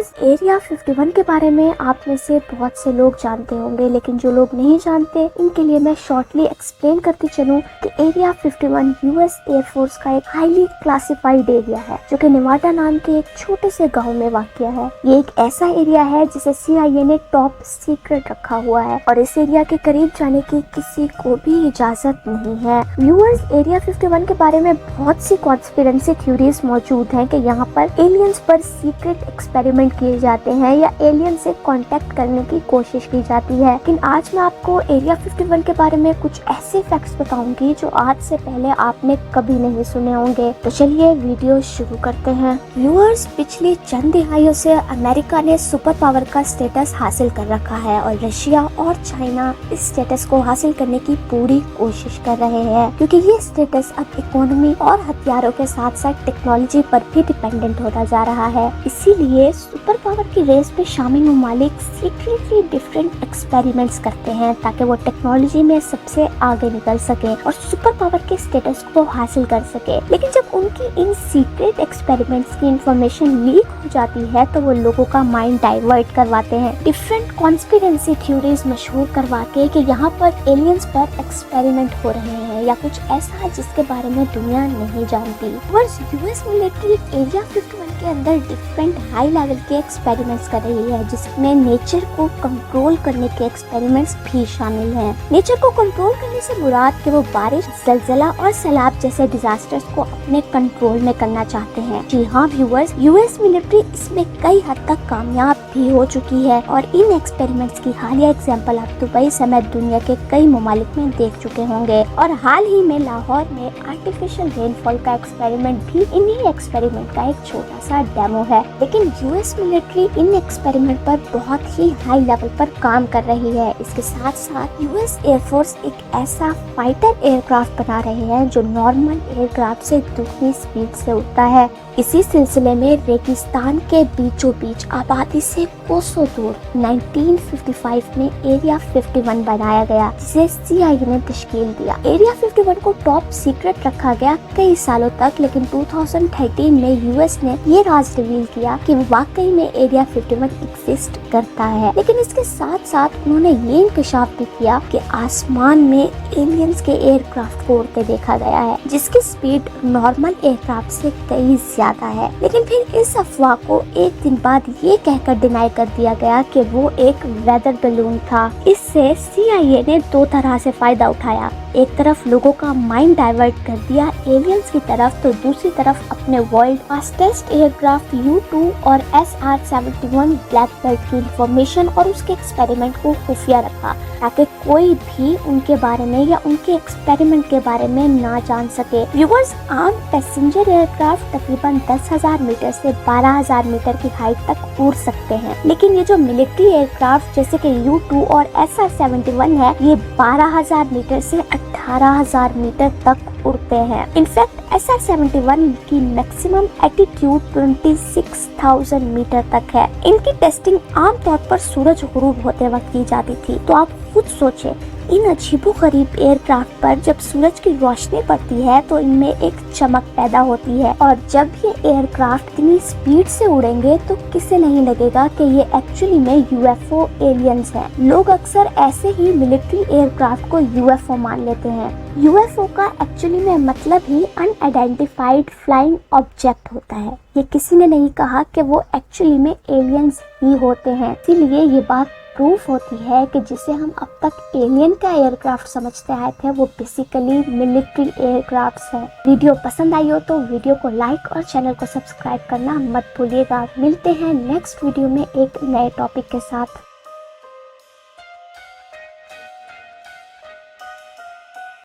Viewers, area 51 के बारे में आप में से बहुत से लोग जानते होंगे, लेकिन जो लोग नहीं जानते इनके लिए मैं शॉर्टली एक्सप्लेन करती चलूं कि एरिया 51 यूएस एयरफोर्स का एक हाईली क्लासिफाइड एरिया है जो कि नेवाडा नाम के एक छोटे से गांव में वाक़या है। ये एक ऐसा एरिया है जिसे CIA ने टॉप सीक्रेट रखा हुआ है और इस एरिया के करीब जाने की किसी को भी इजाजत नहीं है। व्यूअर्स, एरिया 51 के बारे में बहुत सी कॉन्स्पिरेसी थ्योरीज मौजूद हैं कि यहाँ पर एलियंस पर सीक्रेट एक्सपेरिमेंट किए जाते हैं या एलियन से कांटेक्ट करने की कोशिश की जाती है। लेकिन आज मैं आपको एरिया 51 के बारे में कुछ ऐसे फैक्ट्स बताऊंगी जो आज से पहले आपने कभी नहीं सुने होंगे। तो चलिए वीडियो शुरू करते हैं। व्यूअर्स, पिछली चंद दिहाइयों से अमेरिका ने सुपर पावर का स्टेटस हासिल कर रखा है और रशिया और चाइना इस स्टेटस को हासिल करने की पूरी कोशिश कर रहे हैं, क्योंकि ये स्टेटस अब इकोनॉमी और हथियारों के साथ साथ टेक्नोलॉजी पर भी डिपेंडेंट होता जा रहा है। इसीलिए सुपर पावर की रेस में शामिल ममालिक सीक्रेटली डिफरेंट एक्सपेरिमेंट्स करते हैं ताकि वो टेक्नोलॉजी में सबसे आगे निकल सके और सुपर पावर के स्टेटस को हासिल कर सके। लेकिन जब उनकी इन सीक्रेट एक्सपेरिमेंट्स की इंफॉर्मेशन लीक हो जाती है तो वो लोगों का माइंड डाइवर्ट करवाते हैं, डिफरेंट कॉन्स्पिरेसी थ्योरीज मशहूर करवा के कि यहाँ पर एलियंस पर एक्सपेरिमेंट हो रहे हैं या कुछ ऐसा जिसके बारे में दुनिया नहीं जानती। यूएस मिलिट्री एरिया 51 के अंदर डिफरेंट हाई लेवल के एक्सपेरिमेंट्स कर रही है, जिसमें नेचर को कंट्रोल करने के एक्सपेरिमेंट्स भी शामिल हैं। नेचर को कंट्रोल करने से मुराद कि वो बारिश, ज़लज़ला और सैलाब जैसे डिजास्टर्स को अपने कंट्रोल में करना चाहते हैं। जी हाँ व्यूअर्स, यूएस मिलिट्री इसमें कई हद तक कामयाब भी हो चुकी है और इन एक्सपेरिमेंट्स की हालिया एग्जाम्पल आप दुबई समेत दुनिया के कई ममालिक में देख चुके होंगे। और हाल ही में लाहौर में आर्टिफिशियल रेनफॉल का एक्सपेरिमेंट भी इन्हीं एक्सपेरिमेंट का एक छोटा सा डेमो है। लेकिन यूएस मिलिट्री इन एक्सपेरिमेंट पर बहुत ही हाई लेवल पर काम कर रही है। इसके साथ साथ यूएस एयरफोर्स एक ऐसा फाइटर एयरक्राफ्ट बना रहे हैं जो नॉर्मल एयरक्राफ्ट से दुगनी स्पीड से उड़ता है। इसी सिलसिले में रेगिस्तान के बीचों बीच आबादी से कोसों दूर 1955 में एरिया 51 बनाया गया, जिसे CIA ने तश्कील दिया। एरिया 51 को टॉप सीक्रेट रखा गया कई सालों तक, लेकिन 2013 में यूएस ने ये राज रिवील किया कि वाकई में एरिया 51 एग्जिस्ट करता है। लेकिन इसके साथ साथ उन्होंने ये इंकशाफ भी किया कि आसमान में एलियंस के एयरक्राफ्ट को उड़ते देखा गया है, जिसकी स्पीड नॉर्मल एयरक्राफ्ट से कई ज्यादा है। लेकिन फिर इस अफवाह को एक दिन बाद ये कहकर डिनाई कर दिया गया कि वो एक वेदर बलून था। इससे CIA ने दो तरह से फायदा उठाया। एक तरफ लोगों का माइंड डाइवर्ट कर दिया एलियंस की तरफ, तो दूसरी तरफ अपने वर्ल्ड फास्टेस्ट एयरक्राफ्ट U-2 और SR-71 ब्लैक बेल्ट की इंफॉर्मेशन और उसके एक्सपेरिमेंट को खुफिया रखा ताकि कोई भी उनके बारे में या उनके एक्सपेरिमेंट के बारे में ना जान सके। व्यूअर्स, आम पैसेंजर एयरक्राफ्ट तकरीबन 10,000 मीटर से 12,000 मीटर की हाइट तक उड़ सकते हैं, लेकिन ये जो मिलिट्री एयरक्राफ्ट जैसे कि U-2 और SR-71 है, ये 12,000 मीटर से 18,000 मीटर तक उड़ते हैं। इनफैक्ट SR-71 की मैक्सिमम एल्टीट्यूड 26,000 मीटर तक है। इनकी टेस्टिंग आमतौर पर सूरज गुरूब होते वक्त की जाती थी। तो आप खुद सोचें, इन अजीबोगरीब एयरक्राफ्ट पर जब सूरज की रोशनी पड़ती है तो इनमें एक चमक पैदा होती है, और जब ये एयरक्राफ्ट इतनी स्पीड से उड़ेंगे तो किसे नहीं लगेगा कि ये एक्चुअली में UFO एलियंस हैं। लोग अक्सर ऐसे ही मिलिट्री एयरक्राफ्ट को UFO मान लेते हैं। UFO का एक्चुअली में मतलब ही अनआइडेंटिफाइड फ्लाइंग ऑब्जेक्ट होता है। ये किसी ने नहीं कहा कि वो एक्चुअली में एलियंस ही होते हैं। इसीलिए ये बात प्रूफ होती है कि जिसे हम अब तक एलियन का एयरक्राफ्ट समझते आए थे वो बेसिकली मिलिट्री एयरक्राफ्ट्स हैं। वीडियो पसंद आई हो तो वीडियो को लाइक और चैनल को सब्सक्राइब करना मत भूलिएगा। मिलते हैं नेक्स्ट वीडियो में एक नए टॉपिक के साथ।